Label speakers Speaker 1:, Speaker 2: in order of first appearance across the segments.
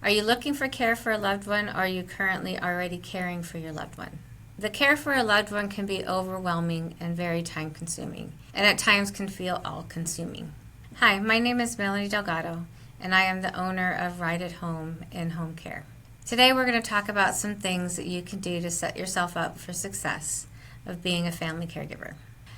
Speaker 1: Are you looking for care for a loved one, or are you currently already caring for your loved one? The care for a loved one can be overwhelming and very time consuming, and at times can feel all consuming. Hi, my name is Melanie Delgado, and I am the owner of Right at Home in Home Care. Today we're going to talk about some things that you can do to set yourself up for success of being a family caregiver.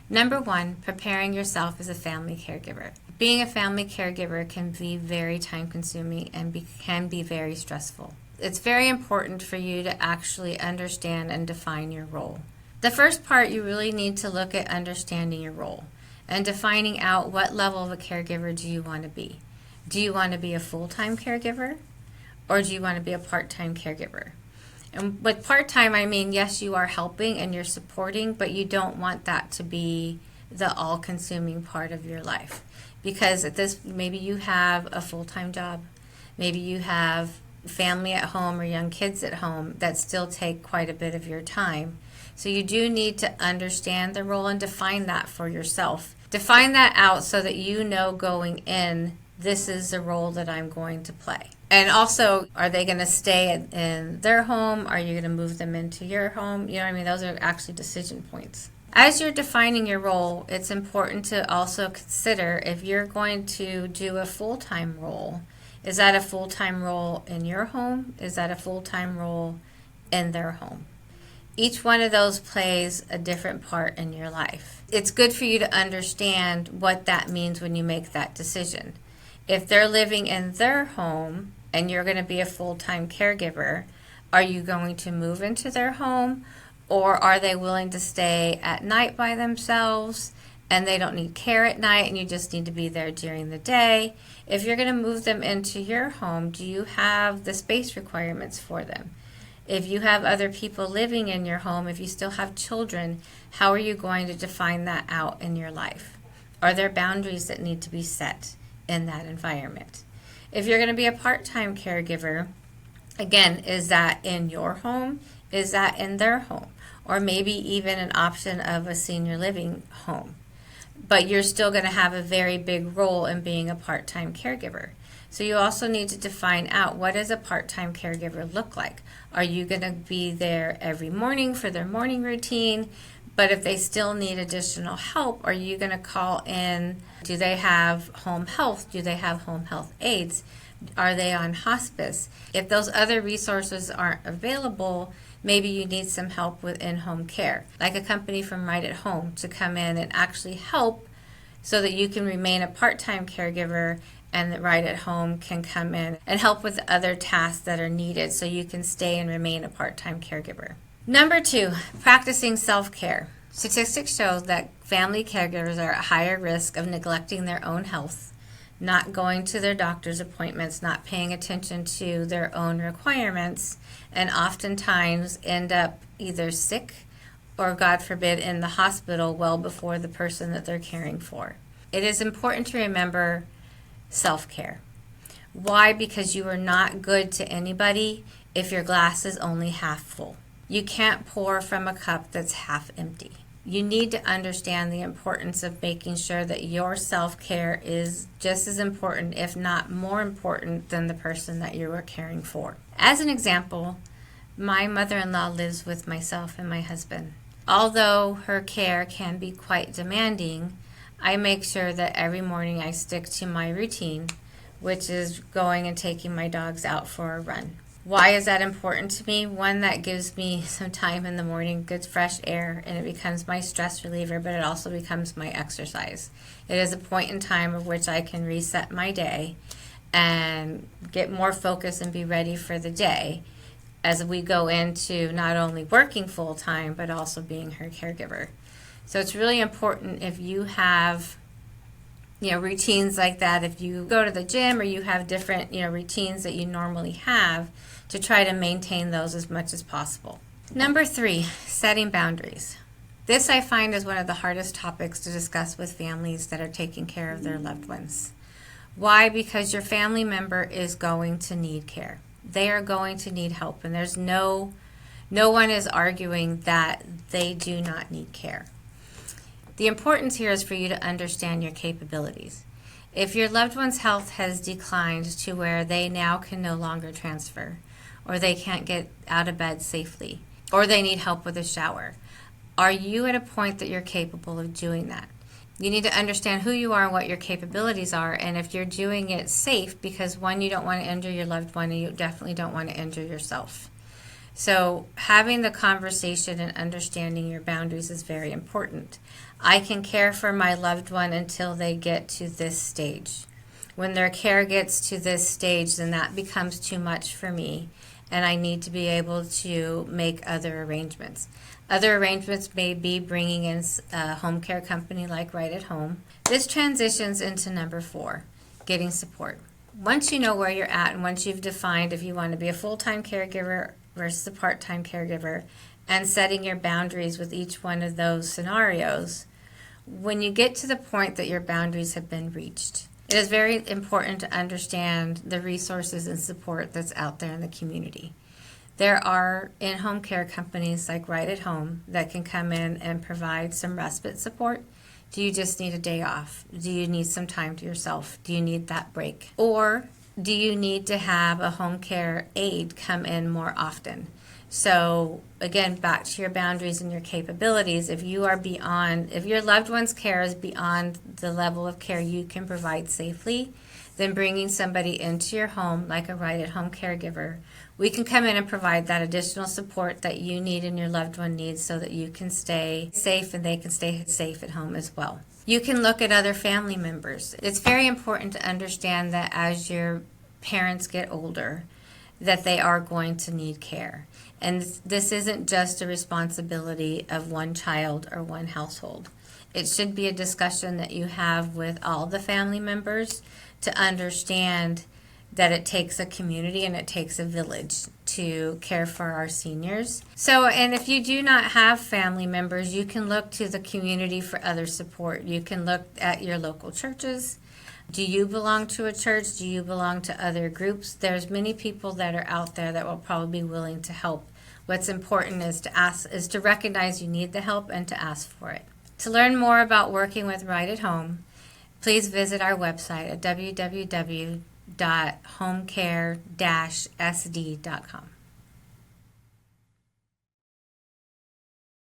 Speaker 1: Number one, preparing yourself as a family caregiver. Being a family caregiver can be very time consuming and can be very stressful. It's very important for you to actually understand and define your role. The first part, you really need to look at understanding your role and defining out what level of a caregiver do you want to be. Do you want to be a full-time caregiver, or do you want to be a part-time caregiver? And with part-time, I mean, yes, you are helping and you're supporting, but you don't want that to be the all-consuming part of your life. Because maybe you have a full-time job, maybe you have family at home or young kids at home that still take quite a bit of your time. So you do need to understand the role and define that for yourself. Define that out so that you know going in, this is the role that I'm going to play. And also, are they going to stay in their home? Are you going to move them into your home? You know what I mean? Those are actually decision points. As you're defining your role, it's important to also consider if you're going to do a full-time role. Is that a full-time role in your home? Is that a full-time role in their home? Each one of those plays a different part in your life. It's good for you to understand what that means when you make that decision. If they're living in their home and you're going to be a full-time caregiver, are you going to move into their home, or are they willing to stay at night by themselves and they don't need care at night and you just need to be there during the day? If you're going to move them into your home, do you have the space requirements for them? If you have other people living in your home, if you still have children, how are you going to define that out in your life? Are there boundaries that need to be set in that environment? If you're going to be a part-time caregiver, again, is that in your home? Is that in their home? Or maybe even an option of a senior living home. But you're still going to have a very big role in being a part-time caregiver. So you also need to define out, what does a part-time caregiver look like? Are you going to be there every morning for their morning routine? But if they still need additional help, are you going to call in? Do they have home health? Do they have home health aides? Are they on hospice? If those other resources aren't available, maybe you need some help with in-home care, like a company from Right at Home to come in and actually help so that you can remain a part-time caregiver, and that Right at Home can come in and help with other tasks that are needed so you can stay and remain a part-time caregiver. Number two, practicing self-care. Statistics show that family caregivers are at higher risk of neglecting their own health, not going to their doctor's appointments, not paying attention to their own requirements, and oftentimes end up either sick or, God forbid, in the hospital well before the person that they're caring for. It is important to remember self-care. Why? Because you are not good to anybody if your glass is only half full. You can't pour from a cup that's half empty. You need to understand the importance of making sure that your self-care is just as important, if not more important, than the person that you are caring for. As an example, my mother-in-law lives with myself and my husband. Although her care can be quite demanding, I make sure that every morning I stick to my routine, which is going and taking my dogs out for a run. Why is that important to me? One, that gives me some time in the morning, good fresh air, and it becomes my stress reliever, but it also becomes my exercise. It is a point in time of which I can reset my day and get more focus and be ready for the day as we go into not only working full time, but also being her caregiver. So it's really important if you have routines like that, if you go to the gym or you have different routines that you normally have, to try to maintain those as much as possible. Number three, setting boundaries. This I find is one of the hardest topics to discuss with families that are taking care of their loved ones. Why? Because your family member is going to need care. They are going to need help, and there's no one is arguing that they do not need care. The importance here is for you to understand your capabilities. If your loved one's health has declined to where they now can no longer transfer, or they can't get out of bed safely, or they need help with a shower, are you at a point that you're capable of doing that? You need to understand who you are and what your capabilities are, and if you're doing it safe, because one, you don't want to injure your loved one, and you definitely don't want to injure yourself. So having the conversation and understanding your boundaries is very important. I can care for my loved one until they get to this stage. When their care gets to this stage, then that becomes too much for me, and I need to be able to make other arrangements. Other arrangements may be bringing in a home care company like Right at Home. This transitions into number 4, getting support. Once you know where you're at, and once you've defined if you want to be a full-time caregiver versus a part-time caregiver, and setting your boundaries with each one of those scenarios, when you get to the point that your boundaries have been reached, it is very important to understand the resources and support that's out there in the community. There are in-home care companies like Right at Home that can come in and provide some respite support. Do you just need a day off? Do you need some time to yourself? Do you need that break? Or do you need to have a home care aide come in more often? So again, back to your boundaries and your capabilities. If you are beyond, if your loved one's care is beyond the level of care you can provide safely, then bringing somebody into your home like a Right at Home caregiver, we can come in and provide that additional support that you need and your loved one needs so that you can stay safe and they can stay safe at home as well. You can look at other family members. It's very important to understand that as your parents get older, that they are going to need care. And this isn't just a responsibility of one child or one household. It should be a discussion that you have with all the family members to understand that it takes a community and it takes a village to care for our seniors. So, and if you do not have family members, you can look to the community for other support. You can look at your local churches. Do you belong to a church? Do you belong to other groups? There's many people that are out there that will probably be willing to help. What's important is to recognize you need the help and to ask for it. To learn more about working with Right at Home, please visit our website at www.homecare-sd.com.